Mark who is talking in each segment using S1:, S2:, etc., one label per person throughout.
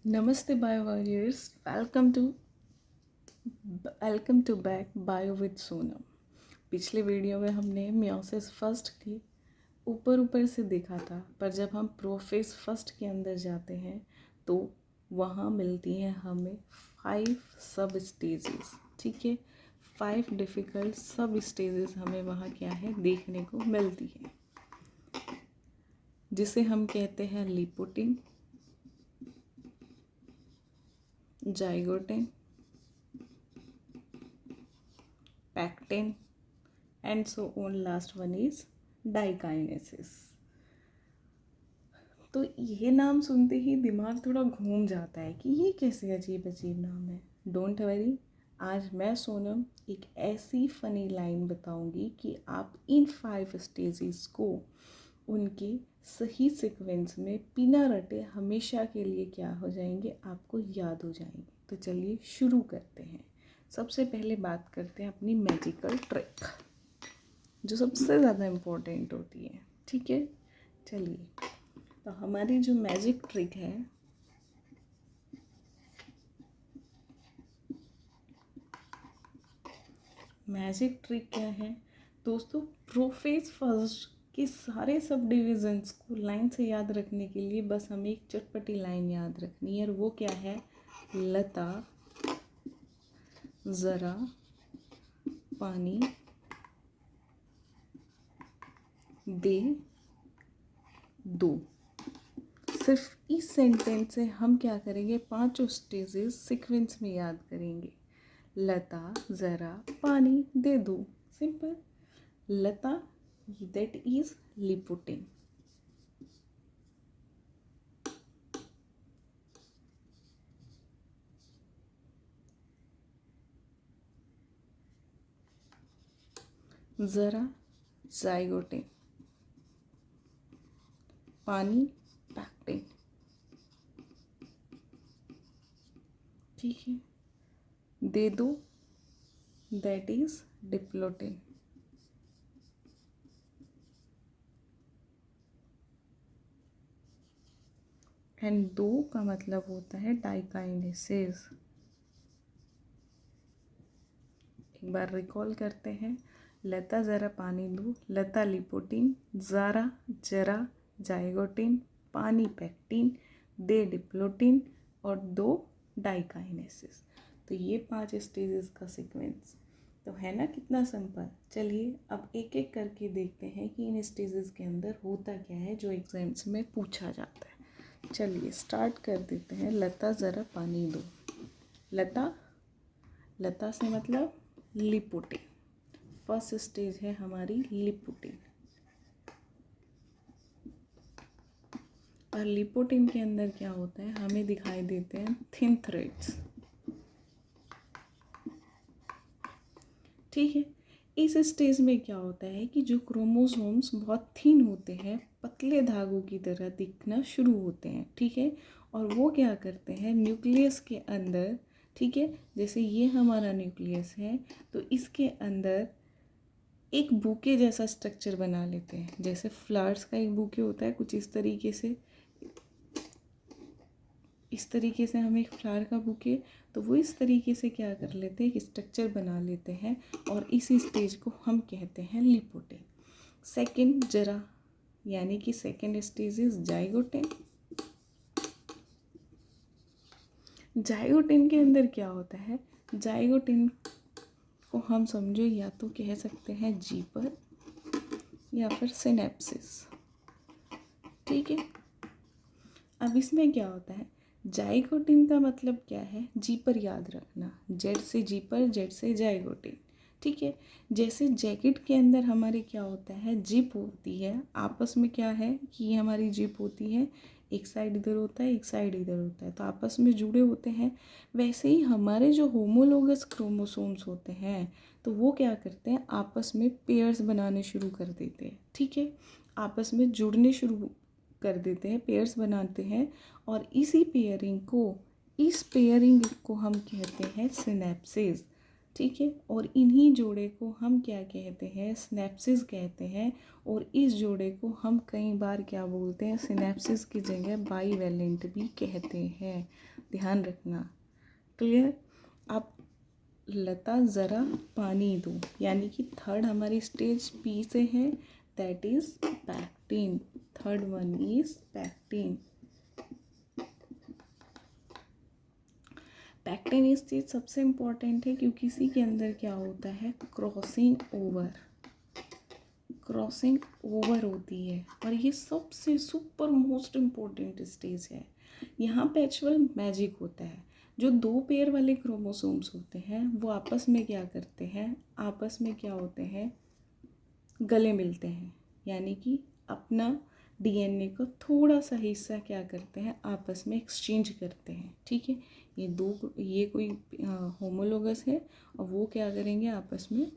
S1: नमस्ते bio warriors, welcome to back bio with Sonam. पिछले video में हमने मियोसिस फर्स्ट की ऊपर ऊपर से देखा था, पर जब हम प्रोफेज फर्स्ट के अंदर जाते हैं तो वहाँ मिलती हैं हमें 5 सब स्टेजेस। ठीक है, 5 डिफ़िकल्ट सब स्टेजेस हमें वहाँ क्या है देखने को मिलती है, जिसे हम कहते हैं leptotene, zygotene, pachytene and so on. Last one is diakinesis. तो ये नाम सुनते ही दिमाग थोड़ा घूम जाता है कि ये कैसे अजीब अजीब नाम है। डोंट वरी, आज मैं सोनम एक ऐसी फ़नी लाइन बताऊंगी कि आप इन 5 स्टेजेस को उनके सही सीक्वेंस में बिना रटे हमेशा के लिए क्या हो जाएंगे, आपको याद हो जाएंगे। तो चलिए शुरू करते हैं। सबसे पहले बात करते हैं अपनी मैजिकल ट्रिक, जो सबसे ज़्यादा इम्पोर्टेंट होती है। ठीक है, चलिए। तो हमारी जो मैजिक ट्रिक है, मैजिक ट्रिक क्या है दोस्तों? प्रोफेज फर्स्ट के सारे सब डिविजन्स को लाइन से याद रखने के लिए बस हमें एक चटपटी लाइन याद रखनी है, और वो क्या है? लता ज़रा पानी दे दो। सिर्फ इस सेंटेंस से हम क्या करेंगे, 5 स्टेजेस सीक्वेंस में याद करेंगे। लता ज़रा पानी दे दो, simple. Lata, that is leptotene. ज़रा जाइगोटिन, पानी पैक्टिन। ठीक है, दे दो, दैट इज डिप्लोटिन। एंड दो का मतलब होता है डाइकाइनेसिस। एक बार रिकॉल करते हैं। लता ज़रा पानी दो, लता लिपोटिन, ज़ारा जरा जाइगोटिन, पानी पैक्टिन, दे डिप्लोटिन और दो डाइकाइनेसिस। तो ये 5 स्टेजेस का सीक्वेंस तो है ना, कितना सिंपल। चलिए अब एक एक करके देखते हैं कि इन स्टेजेस के अंदर होता क्या है जो एग्जाम्स में पूछा जाता है। चलिए स्टार्ट कर देते हैं। लता ज़रा पानी दो। लता, लता से मतलब लिपोटिन। फर्स्ट स्टेज है हमारी लिपोटिन। और लिपोटिन के अंदर क्या होता है, हमें दिखाई देते हैं थिन थ्रेड्स। ठीक है, इस स्टेज में क्या होता है कि जो क्रोमोसोम्स बहुत थिन होते हैं, पतले धागों की तरह दिखना शुरू होते हैं। ठीक है, और वो क्या करते हैं न्यूक्लियस के अंदर, ठीक है, जैसे ये हमारा न्यूक्लियस है तो इसके अंदर एक बुके जैसा स्ट्रक्चर बना लेते हैं। जैसे फ्लावर्स का एक बुके होता है, कुछ इस तरीके से, इस तरीके से हमें एक फ्लावर का बुके, तो वो इस तरीके से क्या कर लेते हैं, एक स्ट्रक्चर बना लेते हैं, और इस स्टेज को हम कहते हैं लिपोटिन। सेकंड जरा, यानी कि second stage is zygotene. Zygotene के अंदर क्या होता है, जाइगोटिन को हम समझो या तो कह सकते हैं जीपर या फिर सिनेप्सिस। ठीक है, अब इसमें क्या होता है, जाइगोटिन का मतलब क्या है, जीपर याद रखना। जेड से जीपर, जेड से जाइगोटिन। ठीक है, जैसे जैकेट के अंदर हमारे क्या होता है, जिप होती है। आपस में क्या है कि ये हमारी जिप होती है, एक साइड इधर होता है, एक साइड इधर होता है, तो आपस में जुड़े होते हैं। वैसे ही हमारे जो होमोलोगस क्रोमोसोम्स होते हैं, तो वो क्या करते हैं, आपस में पेयर्स बनाने शुरू कर देते हैं। ठीक है, आपस में जुड़ने शुरू कर देते हैं, पेयर्स बनाते हैं, और इस पेयरिंग को हम कहते हैं सिनेप्सिस। ठीक है। और इन्हीं जोड़े को हम क्या कहते हैं, सिनेप्सिस कहते हैं। और इस जोड़े को हम कई बार क्या बोलते हैं, सिनेप्सिस की जगह बाईवेलेंट भी कहते हैं, ध्यान रखना। क्लियर। अब लता ज़रा पानी दो, यानी कि थर्ड हमारी स्टेज पी से है, that is pectin. Third one is pectin. Pectin इस चीज़ सबसे इम्पॉर्टेंट है क्योंकि इसी के अंदर क्या होता है, क्रॉसिंग ओवर होती है। और ये सबसे सुपर मोस्ट इम्पॉर्टेंट स्टेज है। यहाँ पे एक्चुअल मैजिक होता है। जो दो पेयर वाले क्रोमोसोम्स होते हैं वो आपस में क्या करते हैं, आपस में क्या होते हैं, गले मिलते हैं। यानी कि अपना डीएनए को थोड़ा सा हिस्सा क्या करते हैं, आपस में एक्सचेंज करते हैं। ठीक है। ये कोई होमोलोगस है और वो क्या करेंगे, आपस में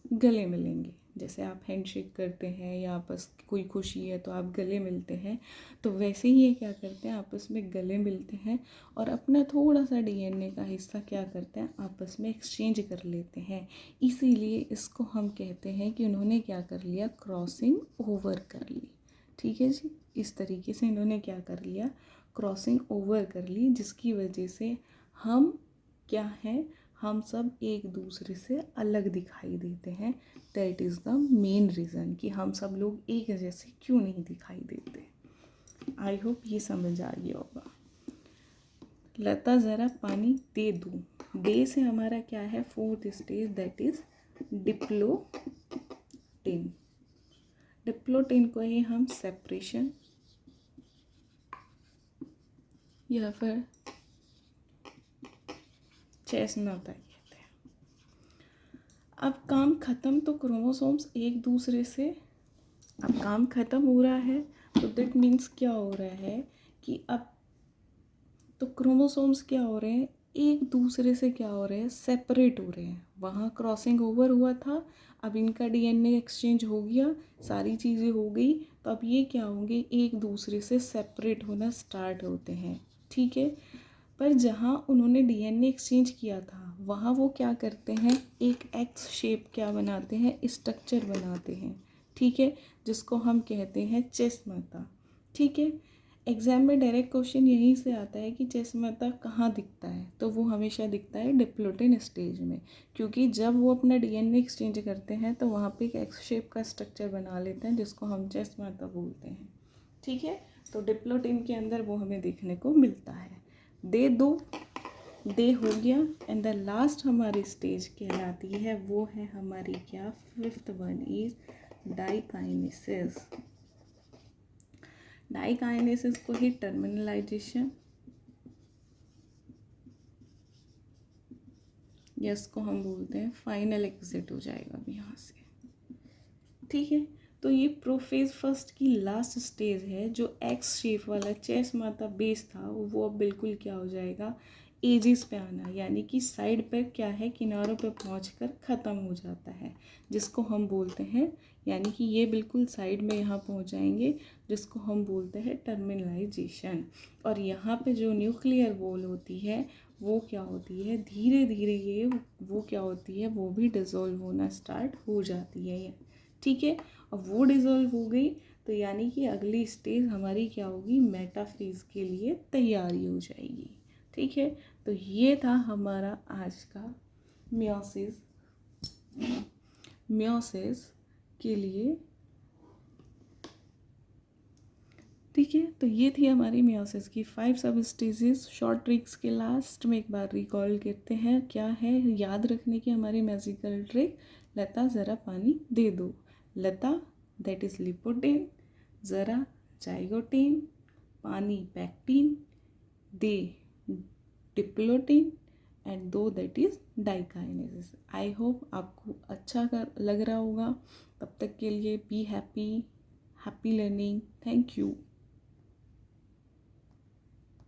S1: गले मिलेंगे। जैसे आप हैंडशेक करते हैं या आपस कोई खुशी है तो आप गले मिलते हैं, तो वैसे ही ये क्या करते हैं, आपस में गले मिलते हैं और अपना थोड़ा सा डीएनए का हिस्सा क्या करते हैं, आपस में एक्सचेंज कर लेते हैं। इसीलिए इसको हम कहते हैं कि उन्होंने क्या कर लिया, क्रॉसिंग ओवर कर ली। ठीक है जी। इस तरीके से इन्होंने क्या कर लिया, क्रॉसिंग ओवर कर ली, जिसकी वजह से हम क्या हैं, हम सब एक दूसरे से अलग दिखाई देते हैं। That is the main reason कि हम सब लोग एक जैसे क्यों नहीं दिखाई देते। आई होप ये समझ आ गया होगा। लता ज़रा पानी दे दूँ, दे से हमारा क्या है, fourth stage, that is diplotene. Diplotene को ही हम सेपरेशन या फिर चेस्टनट कहते हैं। अब काम ख़त्म, तो क्रोमोसोम्स एक दूसरे से, अब काम ख़त्म हो रहा है तो दैट मीन्स क्या हो रहा है कि अब तो क्रोमोसोम्स क्या हो रहे हैं, एक दूसरे से क्या हो रहे हैं, सेपरेट हो रहे हैं। वहाँ क्रॉसिंग ओवर हुआ था, अब इनका डीएनए एक्सचेंज हो गया, सारी चीज़ें हो गई, तो अब ये क्या होंगे, एक दूसरे से सेपरेट होना स्टार्ट होते हैं। ठीक है। पर जहाँ उन्होंने डीएनए एक्सचेंज किया था वहाँ वो क्या करते हैं, एक एक्स शेप क्या बनाते हैं, स्ट्रक्चर बनाते हैं। ठीक है। जिसको हम कहते हैं चेस्टनट। ठीक है। एग्जाम में डायरेक्ट क्वेश्चन यहीं से आता है कि चेस्टनट कहाँ दिखता है, तो वो हमेशा दिखता है डिप्लोटिन स्टेज में, क्योंकि जब वो अपना डीएनए एक्सचेंज करते हैं तो वहाँ पे एक एक्स शेप का स्ट्रक्चर बना लेते हैं जिसको हम चेस्टनट बोलते हैं। ठीक है। तो डिप्लोटिन के अंदर वो हमें देखने को मिलता है। दे दो, दे हो गया। एंड द लास्ट हमारी स्टेज कहलाती है, वो है हमारी क्या, fifth one is diakinesis. Diakinesis को ही टर्मिनलाइजेशन, या इसको हम बोलते हैं फाइनल एग्जिट हो जाएगा अभी यहाँ से। ठीक है। तो ये प्रोफेज फर्स्ट की लास्ट स्टेज है। जो एक्स शेप वाला चेस्टनट बेस था वो अब बिल्कुल क्या हो जाएगा, एजिस पे आना, यानी कि साइड पे क्या है, किनारों पे पहुंचकर ख़त्म हो जाता है, जिसको हम बोलते हैं, यानी कि ये बिल्कुल साइड में यहाँ पहुंच जाएंगे, जिसको हम बोलते हैं टर्मिनलाइजेशन। और यहाँ पे जो न्यूक्लियर वॉल होती है वो क्या होती है, धीरे धीरे ये वो क्या होती है, वो भी डिज़ोल्व होना स्टार्ट हो जाती है। ठीक है। और वो डिज़ोल्व हो गई तो यानी कि अगली स्टेज हमारी क्या होगी, मेटाफेज के लिए तैयारी हो जाएगी। ठीक है। तो ये था हमारा आज का मियोसिस के लिए। ठीक है। तो ये थी हमारी मियोसिस की 5 सब स्टेजेस। शॉर्ट ट्रिक्स के लास्ट में एक बार रिकॉल करते हैं, क्या है याद रखने की हमारी मैजिकल ट्रिक, लता ज़रा पानी दे दो। लता दैट इज़ लिपोटिन, ज़रा जाइगोटिन, पानी पैक्टिन, दे डिप्लोटिन, एंड दो that is diakinesis. I hope आपको अच्छा लग रहा होगा। तब तक के लिए be happy learning. Thank you.